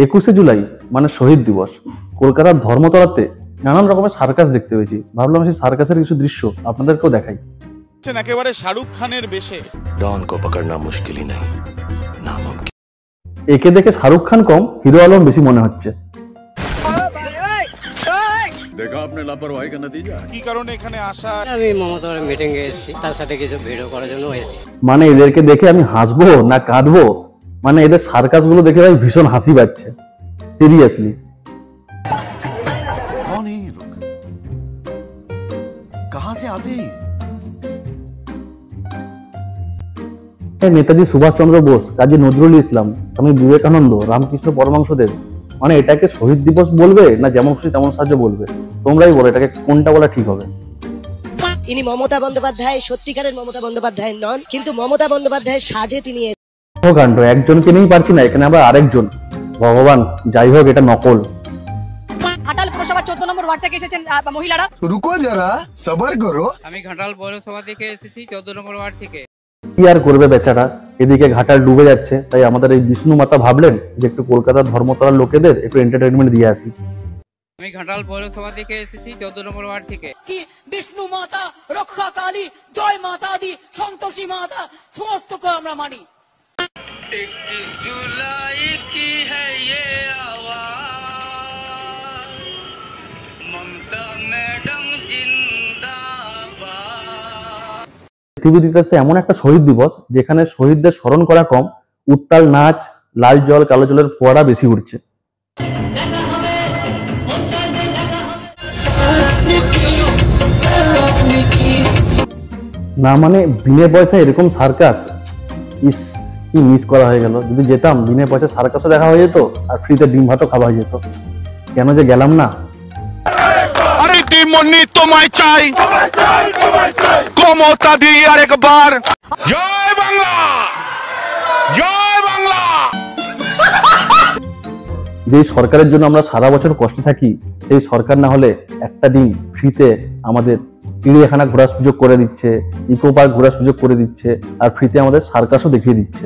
21শে জুলাই মানে শহীদ দিবস। কলকাতার ধর্মতলাতে নানান রকমের সার্কাস দেখতে পেয়েছি। ভাবলাম সেই সার্কাসের কিছু দৃশ্য আপনাদেরকেও দেখাই। একেবারে শাহরুখ খানের বেশে। डॉन को पकड़ना मुश्किल ही नहीं, नामुमकिन। একে দেখে শাহরুখ খান কম, হিরো আলম বেশি মনে হচ্ছে। देखा आपने लापरवाही का नतीजा। কি কারণে এখানে আসা? আমি মমতার মিটিং এ এসেছি, তার সাথে কিছু ভিডিও করার জন্য এসেছি। মানে এদেরকে দেখে আমি হাসবো না কাঁদবো, মানে এদের সার্কাস গুলো দেখে ভাই ভীষণ হাসি পাচ্ছে, সিরিয়াসলি। कौन है ये लोग? कहां से आते हैं? নেতাজি সুভাষচন্দ্র বোস, কাজী নজরুল ইসলাম, স্বামী বিবেকানন্দ, রামকৃষ্ণ পরমহংসদেব, মানে এটাকে শহীদ দিবস বলবে না যেমন খুশি তেমন সাহায্য বলবে? তোমরাই বলো এটাকে কোনটা বলা ঠিক হবে। ইনি মমতা বন্দ্যোপাধ্যায় সত্যিকারের মমতা বন্দ্যোপাধ্যায় নন, কিন্তু মমতা বন্দ্যোপাধ্যায়ের সাজে তিনি কাণ্ড। একজনকে নিয়েই পারছি না, এখানে আবার আরেকজন। ভগবান, যাই হোক এটা নকল। ঘাটাল পৌরসভা 14 নম্বর ওয়ার্ড থেকে এসেছেন মহিলারা। রুকো যারা, সবার করো। আমি ঘাটাল পৌরসভা থেকে এসেছি, 14 নম্বর ওয়ার্ড থেকে। কি আর করবে বেচারা, এদিকে ঘাটাল ডুবে যাচ্ছে, তাই আমাদের এই বিষ্ণু মাতা ভাবলেন যে একটু কলকাতার ধর্মতলার লোকেদের একটু এন্টারটেইনমেন্ট দিয়ে আসি। আমি ঘাটাল পৌরসভা থেকে এসেছি, 14 নম্বর ওয়ার্ড থেকে। কি বিষ্ণু মাতা, রক্ষা কালী, জয় মাতা দি, সন্তোষী মাতা, সমস্তকে আমরা মানি। 21 জুলাই কি है ये आवाज, ममता मैडम जिंदाबाद। পৃথিবী দিতেছে এমন একটা শহীদ দিবস যেখানে শহীদদের স্মরণ করা কম, উত্তাল নাচ, লাল জল কালো জলের ফোয়ারা বেশি উঠছে। না মানে বিনে পয়সায় এরকম সার্কাস, ইস কি মিস করা হয়ে গেল। যদি যেতাম বিনে পয়সায় সার্কাসও দেখা হয়ে যেত আর ফ্রিতে ডিম ভাতও খাওয়া হয়ে যেত। কেন যে গেলাম না। আরে দিমনি তোমায় চাই, ক্ষমতা দিয়ে আরেকবার। জয় বাংলা, জয় বাংলা। যে সরকারের জন্য আমরা সারা বছর কষ্টে থাকি, সেই সরকার না হলে একটা দিন ফ্রিতে আমাদের চিড়িয়াখানা ঘোরার সুযোগ করে দিচ্ছে, ইকো পার্ক ঘোরার সুযোগ করে দিচ্ছে, আর ফ্রিতে আমাদের সার্কাসও দেখিয়ে দিচ্ছে।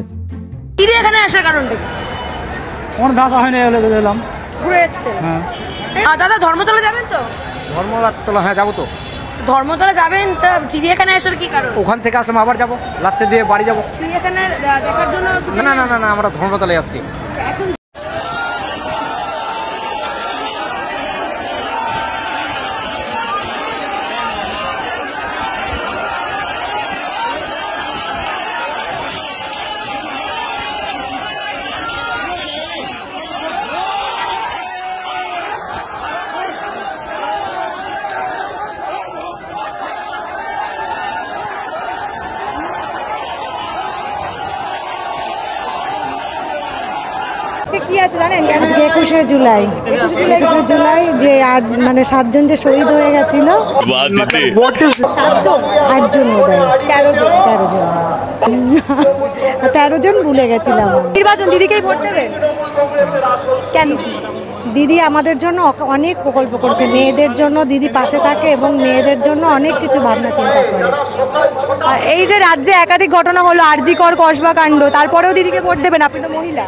চিড়িয়াখানা আসার কারণটা কি? কোন ঘাস হয়নি এলাম ঘুরে এসেছে। হ্যাঁ দাদা, ধর্মতলা যাবেন তো? ধর্মতলা, হ্যাঁ যাবো তো। ধর্মতলা যাবেন, তা চিড়িয়াখানা আসার কি কারণ? ওখান থেকে আসলাম, আবার যাবো, লাস্টে দিয়ে বাড়ি যাবো। চিড়িয়াখানা দেখার জন্য? না না না না, আমরা ধর্মতলায় আসছি। এখন কি আছে জানেন? আজকে 21শে জুলাই যে মানে 7 জন যে শহীদ হয়ে গেছিল, 8 জন বোধহয়, 13 জন ভুলে গেছিলাম। নির্বাচন দিদিকেই ভোট দেবেন কেন? দিদি আমাদের জন্য অনেক প্রকল্প করেছে, মেয়েদের জন্য দিদি পাশে থাকে এবং মেয়েদের জন্য অনেক কিছু ভাবনা চিন্তা করে। এই যে রাজ্যে একাধিক ঘটনা হলো, আরজি কর কসবা কাণ্ড, তারপরেও দিদিকে ভোট দেবেন? আপনি তো মহিলা।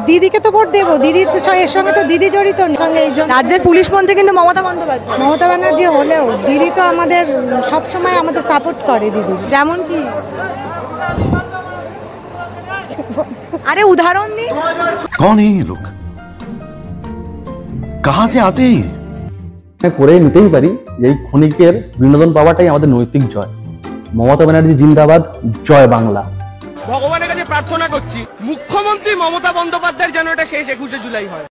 দিদিকে তো ভোট দেবো, দিদি তো এর সঙ্গে তো দিদি জড়িত সঙ্গে। এই জন্য রাজ্যের পুলিশ মন্ত্রী কিন্তু মমতা বন্দ্যোপাধ্যায়। মমতা ব্যানার্জি হলেও দিদি তো আমাদের সবসময় আমাদের সাপোর্ট করে। দিদি যেমন কি? আরে উদাহরণ দিন। कौन है ये लोग? कहां से आते हैं? করে নিতেই পারি, এই ক্ষণিকের বিনোদন পাওয়াটাই আমাদের নৈতিক জয়। মমতা ব্যানার্জি জিন্দাবাদ, জয় বাংলা। ভগবানের কাছে প্রার্থনা করছি, মুখ্যমন্ত্রী মমতা বন্দ্যোপাধ্যায়ের যেন এটা শেষ 21শে জুলাই হয়।